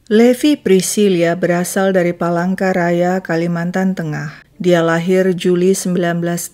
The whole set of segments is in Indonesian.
Levi Priscilia berasal dari Palangkaraya, Kalimantan Tengah. Dia lahir Juli 1983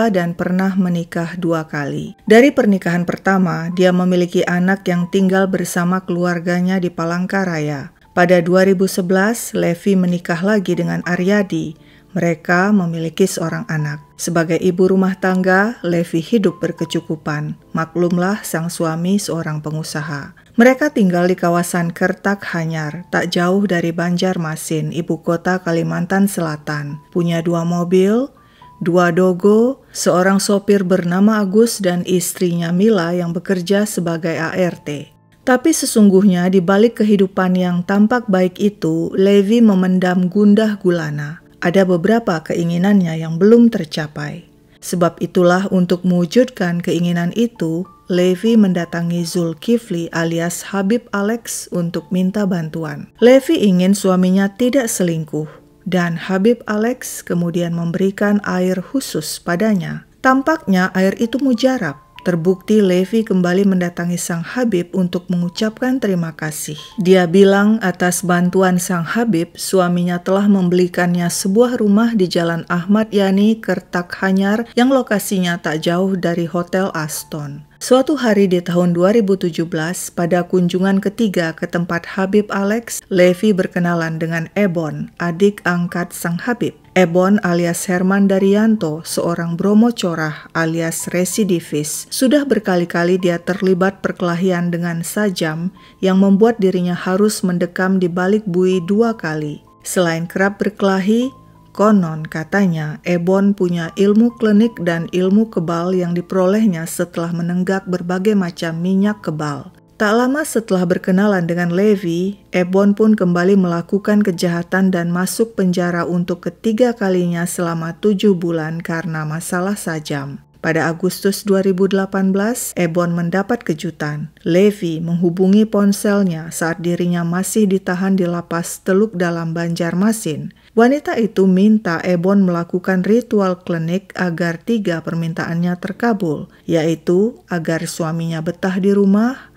dan pernah menikah 2 kali. Dari pernikahan pertama, dia memiliki anak yang tinggal bersama keluarganya di Palangkaraya. Pada 2011, Levi menikah lagi dengan Aryadi. Mereka memiliki seorang anak. Sebagai ibu rumah tangga, Levi hidup berkecukupan. Maklumlah sang suami seorang pengusaha. Mereka tinggal di kawasan Kertak Hanyar, tak jauh dari Banjarmasin, ibu kota Kalimantan Selatan. Punya 2 mobil, 2 dogo, seorang sopir bernama Agus dan istrinya Mila yang bekerja sebagai ART. Tapi sesungguhnya di balik kehidupan yang tampak baik itu, Levi memendam gundah gulana. Ada beberapa keinginannya yang belum tercapai. Sebab itulah untuk mewujudkan keinginan itu, Levi mendatangi Zulkifli alias Habib Alex untuk minta bantuan. Levi ingin suaminya tidak selingkuh, dan Habib Alex kemudian memberikan air khusus padanya. Tampaknya air itu mujarab. Terbukti Levi kembali mendatangi sang Habib untuk mengucapkan terima kasih. Dia bilang atas bantuan sang Habib, suaminya telah membelikannya sebuah rumah di Jalan Ahmad Yani, Kertak Hanyar yang lokasinya tak jauh dari Hotel Aston. Suatu hari di tahun 2017, pada kunjungan ketiga ke tempat Habib Alex, Levi berkenalan dengan Ebon, adik angkat sang Habib. Ebon alias Herman Daryanto, seorang Bromo Corah alias residivis. Sudah berkali-kali dia terlibat perkelahian dengan Sajam yang membuat dirinya harus mendekam di balik bui 2 kali. Selain kerap berkelahi, konon katanya Ebon punya ilmu klinik dan ilmu kebal yang diperolehnya setelah menenggak berbagai macam minyak kebal. Tak lama setelah berkenalan dengan Levi, Ebon pun kembali melakukan kejahatan dan masuk penjara untuk ketiga kalinya selama 7 bulan karena masalah Sajam. Pada Agustus 2018, Ebon mendapat kejutan. Levi menghubungi ponselnya saat dirinya masih ditahan di lapas Teluk Dalam Banjarmasin. Wanita itu minta Ebon melakukan ritual klinik agar 3 permintaannya terkabul, yaitu agar suaminya betah di rumah,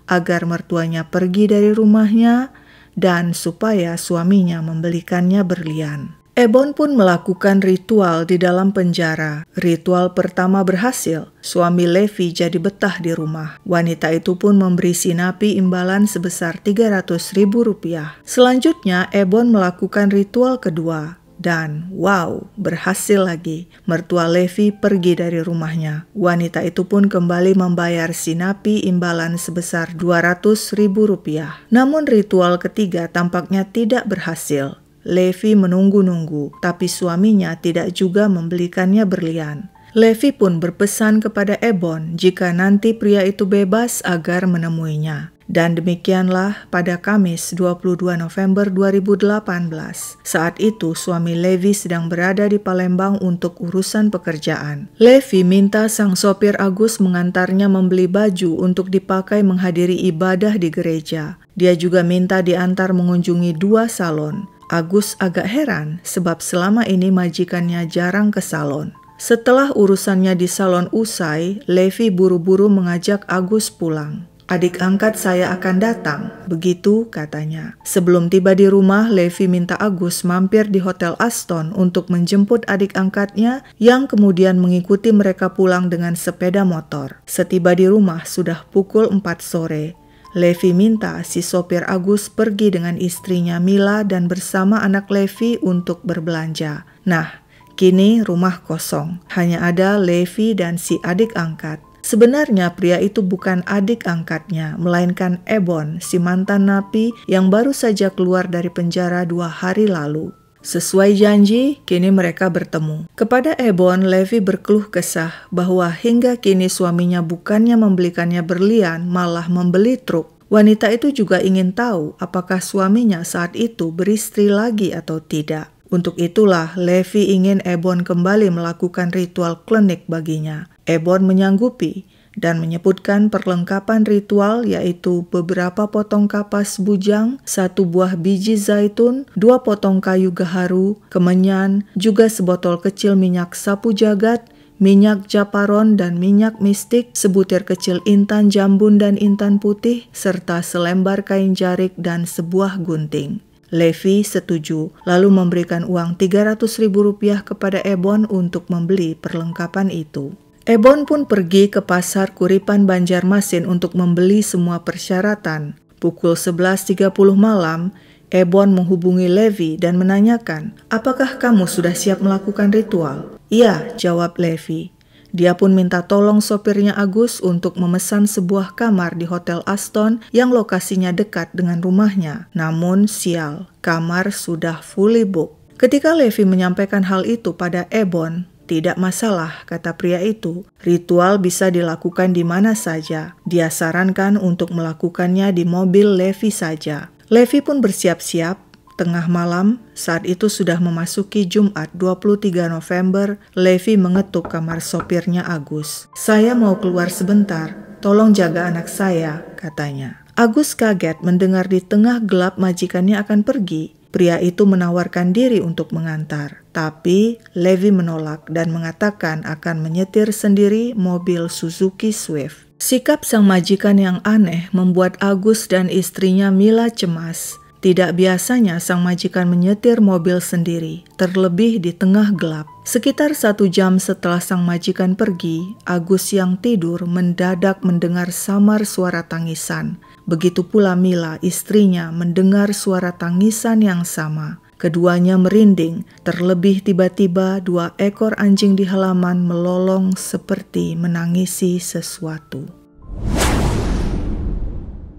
agar mertuanya pergi dari rumahnya, dan supaya suaminya membelikannya berlian. Ebon pun melakukan ritual di dalam penjara. Ritual pertama berhasil. Suami Levi jadi betah di rumah. Wanita itu pun memberi Sinapi imbalan sebesar Rp300.000. Selanjutnya, Ebon melakukan ritual kedua. Dan wow, berhasil lagi. Mertua Levi pergi dari rumahnya. Wanita itu pun kembali membayar Sinapi imbalan sebesar Rp200.000. Namun ritual ketiga tampaknya tidak berhasil. Levi menunggu-nunggu, tapi suaminya tidak juga membelikannya berlian. Levi pun berpesan kepada Ebon jika nanti pria itu bebas agar menemuinya. Dan demikianlah pada Kamis 22 November 2018. Saat itu suami Levi sedang berada di Palembang untuk urusan pekerjaan. Levi minta sang sopir Agus mengantarnya membeli baju untuk dipakai menghadiri ibadah di gereja. Dia juga minta diantar mengunjungi 2 salon. Agus agak heran sebab selama ini majikannya jarang ke salon. Setelah urusannya di salon usai, Levi buru-buru mengajak Agus pulang. Adik angkat saya akan datang, begitu katanya. Sebelum tiba di rumah, Levi minta Agus mampir di Hotel Aston untuk menjemput adik angkatnya yang kemudian mengikuti mereka pulang dengan sepeda motor. Setiba di rumah sudah pukul 4 sore. Levi minta si sopir Agus pergi dengan istrinya Mila dan bersama anak Levi untuk berbelanja. Nah, kini rumah kosong. Hanya ada Levi dan si adik angkat. Sebenarnya pria itu bukan adik angkatnya, melainkan Ebon, si mantan napi yang baru saja keluar dari penjara 2 hari lalu. Sesuai janji, kini mereka bertemu. Kepada Ebon, Levi berkeluh kesah bahwa hingga kini suaminya bukannya membelikannya berlian, malah membeli truk. Wanita itu juga ingin tahu apakah suaminya saat itu beristri lagi atau tidak. Untuk itulah Levi ingin Ebon kembali melakukan ritual klinik baginya. Ebon menyanggupi dan menyebutkan perlengkapan ritual yaitu beberapa potong kapas bujang, 1 buah biji zaitun, 2 potong kayu gaharu, kemenyan, juga sebotol kecil minyak sapu jagat, minyak japaron dan minyak mistik, sebutir kecil intan jambun dan intan putih, serta selembar kain jarik dan sebuah gunting. Levi setuju, lalu memberikan uang Rp300.000 kepada Ebon untuk membeli perlengkapan itu. Ebon pun pergi ke pasar Kuripan Banjarmasin untuk membeli semua persyaratan. Pukul 11.30 malam, Ebon menghubungi Levi dan menanyakan, "Apakah kamu sudah siap melakukan ritual?" "Iya," jawab Levi. Dia pun minta tolong sopirnya Agus untuk memesan sebuah kamar di Hotel Aston yang lokasinya dekat dengan rumahnya. Namun sial, kamar sudah fully booked. Ketika Levi menyampaikan hal itu pada Ebon, "Tidak masalah," kata pria itu. "Ritual bisa dilakukan di mana saja. Dia sarankan untuk melakukannya di mobil Levi saja." Levi pun bersiap-siap. Tengah malam, saat itu sudah memasuki Jumat 23 November, Levi mengetuk kamar sopirnya Agus. "Saya mau keluar sebentar, tolong jaga anak saya," katanya. Agus kaget mendengar di tengah gelap majikannya akan pergi. Pria itu menawarkan diri untuk mengantar, tapi Levi menolak dan mengatakan akan menyetir sendiri mobil Suzuki Swift. Sikap sang majikan yang aneh membuat Agus dan istrinya Mila cemas. Tidak biasanya sang majikan menyetir mobil sendiri, terlebih di tengah gelap. Sekitar 1 jam setelah sang majikan pergi, Agus yang tidur mendadak mendengar samar suara tangisan. Begitu pula Mila, istrinya, mendengar suara tangisan yang sama. Keduanya merinding, terlebih tiba-tiba 2 ekor anjing di halaman melolong seperti menangisi sesuatu.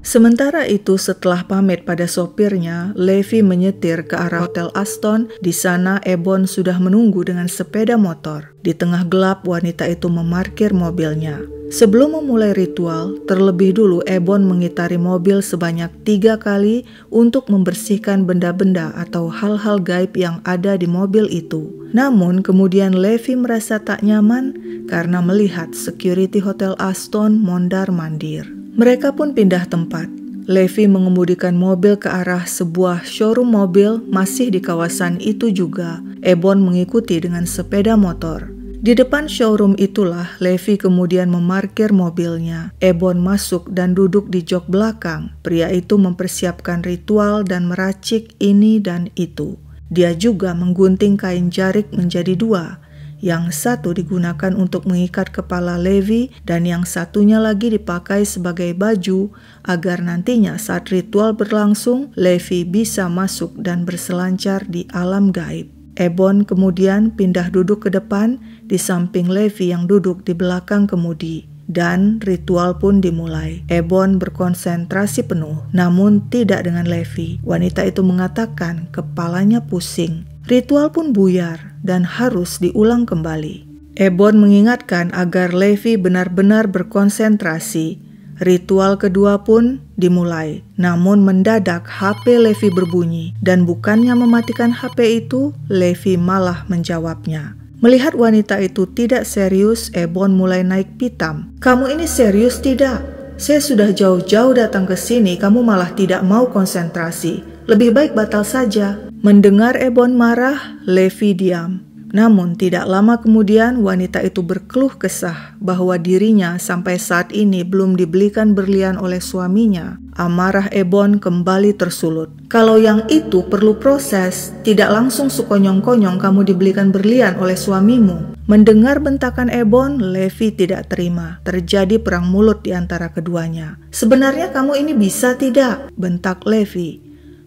Sementara itu, setelah pamit pada sopirnya, Levi menyetir ke arah Hotel Aston. Di sana Ebon sudah menunggu dengan sepeda motor. Di tengah gelap, wanita itu memarkir mobilnya. Sebelum memulai ritual, terlebih dulu Ebon mengitari mobil sebanyak 3 kali untuk membersihkan benda-benda atau hal-hal gaib yang ada di mobil itu. Namun kemudian Levi merasa tak nyaman karena melihat security Hotel Aston mondar-mandir. Mereka pun pindah tempat. Levi mengemudikan mobil ke arah sebuah showroom mobil masih di kawasan itu juga. Ebon mengikuti dengan sepeda motor. Di depan showroom itulah Levi kemudian memarkir mobilnya. Ebon masuk dan duduk di jok belakang. Pria itu mempersiapkan ritual dan meracik ini dan itu. Dia juga menggunting kain jarik menjadi 2. Yang satu digunakan untuk mengikat kepala Levi dan yang satunya lagi dipakai sebagai baju agar nantinya saat ritual berlangsung, Levi bisa masuk dan berselancar di alam gaib. Ebon kemudian pindah duduk ke depan di samping Levi yang duduk di belakang kemudi. Dan ritual pun dimulai. Ebon berkonsentrasi penuh, namun tidak dengan Levi. Wanita itu mengatakan kepalanya pusing. Ritual pun buyar dan harus diulang kembali. Ebon mengingatkan agar Levi benar-benar berkonsentrasi. Ritual kedua pun dimulai. Namun mendadak HP Levi berbunyi dan bukannya mematikan HP itu, Levi malah menjawabnya. Melihat wanita itu tidak serius, Ebon mulai naik pitam. "Kamu ini serius tidak? Saya sudah jauh-jauh datang ke sini, kamu malah tidak mau konsentrasi. Lebih baik batal saja." Mendengar Ebon marah, Levi diam. Namun tidak lama kemudian wanita itu berkeluh kesah bahwa dirinya sampai saat ini belum dibelikan berlian oleh suaminya. Amarah Ebon kembali tersulut. "Kalau yang itu perlu proses, tidak langsung sekonyong-konyong kamu dibelikan berlian oleh suamimu." Mendengar bentakan Ebon, Levi tidak terima. Terjadi perang mulut di antara keduanya. "Sebenarnya kamu ini bisa tidak?" bentak Levi.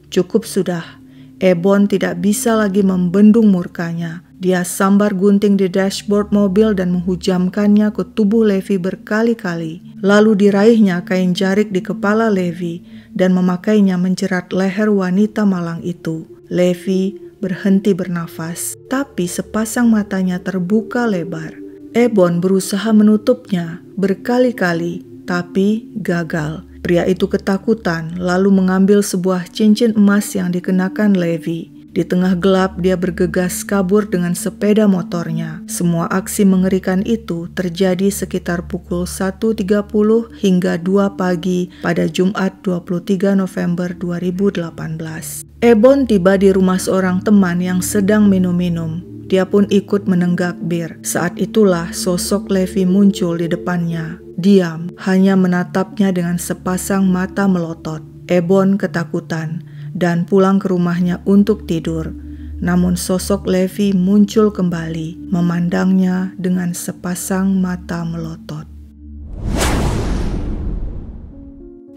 "Cukup sudah." Ebon tidak bisa lagi membendung murkanya. Dia sambar gunting di dashboard mobil dan menghujamkannya ke tubuh Levi berkali-kali. Lalu diraihnya kain jarik di kepala Levi dan memakainya menjerat leher wanita malang itu. Levi berhenti bernafas, tapi sepasang matanya terbuka lebar. Ebon berusaha menutupnya berkali-kali, tapi gagal. Pria itu ketakutan, lalu mengambil sebuah cincin emas yang dikenakan Levi. Di tengah gelap, dia bergegas kabur dengan sepeda motornya. Semua aksi mengerikan itu terjadi sekitar pukul 1.30 hingga 2 pagi pada Jumat 23 November 2018. Ebon tiba di rumah seorang teman yang sedang minum-minum. Dia pun ikut menenggak bir. Saat itulah sosok Levi muncul di depannya. Diam, hanya menatapnya dengan sepasang mata melotot. Ebon ketakutan dan pulang ke rumahnya untuk tidur. Namun sosok Levi muncul kembali, memandangnya dengan sepasang mata melotot.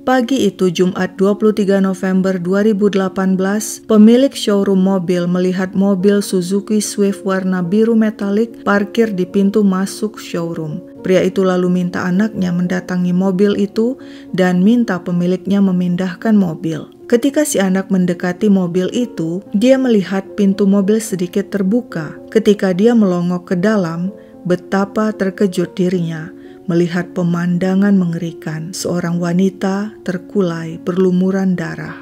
Pagi itu Jumat 23 November 2018, pemilik showroom mobil melihat mobil Suzuki Swift warna biru metalik parkir di pintu masuk showroom. Pria itu lalu minta anaknya mendatangi mobil itu dan minta pemiliknya memindahkan mobil. Ketika si anak mendekati mobil itu, dia melihat pintu mobil sedikit terbuka. Ketika dia melongok ke dalam, betapa terkejut dirinya melihat pemandangan mengerikan, seorang wanita terkulai berlumuran darah.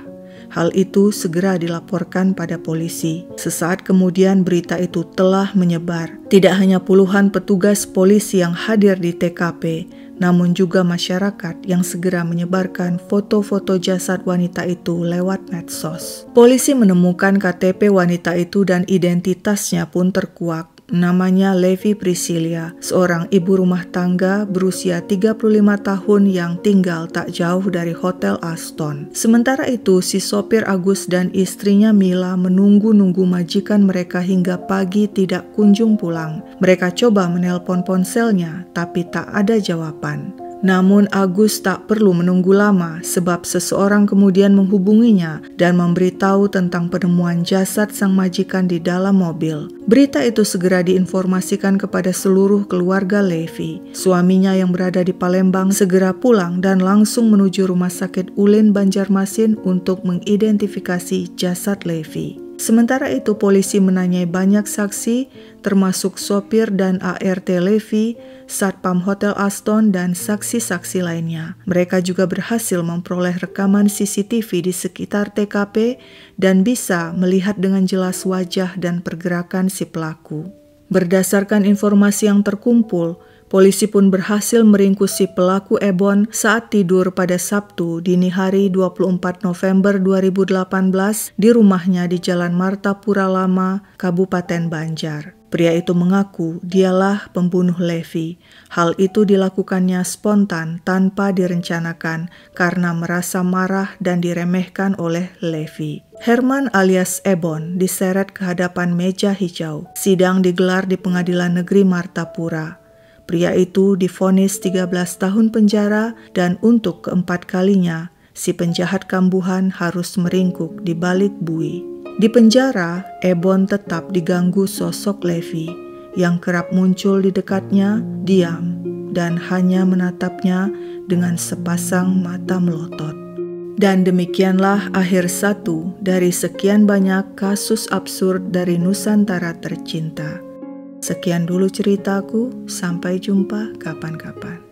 Hal itu segera dilaporkan pada polisi. Sesaat kemudian berita itu telah menyebar. Tidak hanya puluhan petugas polisi yang hadir di TKP, namun juga masyarakat yang segera menyebarkan foto-foto jasad wanita itu lewat medsos. Polisi menemukan KTP wanita itu dan identitasnya pun terkuak. Namanya Levi Priscilia, seorang ibu rumah tangga berusia 35 tahun yang tinggal tak jauh dari Hotel Aston. Sementara itu, si sopir Agus dan istrinya Mila menunggu-nunggu majikan mereka hingga pagi tidak kunjung pulang. Mereka coba menelpon ponselnya, tapi tak ada jawaban. Namun Agus tak perlu menunggu lama sebab seseorang kemudian menghubunginya dan memberitahu tentang penemuan jasad sang majikan di dalam mobil. Berita itu segera diinformasikan kepada seluruh keluarga Levi. Suaminya yang berada di Palembang segera pulang dan langsung menuju Rumah Sakit Ulin Banjarmasin untuk mengidentifikasi jasad Levi. Sementara itu polisi menanyai banyak saksi termasuk sopir dan ART Levi, Satpam Hotel Aston dan saksi-saksi lainnya. Mereka juga berhasil memperoleh rekaman CCTV di sekitar TKP dan bisa melihat dengan jelas wajah dan pergerakan si pelaku. Berdasarkan informasi yang terkumpul, polisi pun berhasil meringkus si pelaku Ebon saat tidur pada Sabtu dini hari 24 November 2018 di rumahnya di Jalan Martapura Lama, Kabupaten Banjar. Pria itu mengaku dialah pembunuh Levi. Hal itu dilakukannya spontan tanpa direncanakan karena merasa marah dan diremehkan oleh Levi. Herman alias Ebon diseret ke hadapan meja hijau. Sidang digelar di Pengadilan Negeri Martapura. Pria itu divonis 13 tahun penjara dan untuk keempat kalinya, si penjahat kambuhan harus meringkuk di balik bui. Di penjara, Ebon tetap diganggu sosok Levi yang kerap muncul di dekatnya, diam, dan hanya menatapnya dengan sepasang mata melotot. Dan demikianlah akhir satu dari sekian banyak kasus absurd dari Nusantara tercinta. Sekian dulu ceritaku, sampai jumpa kapan-kapan.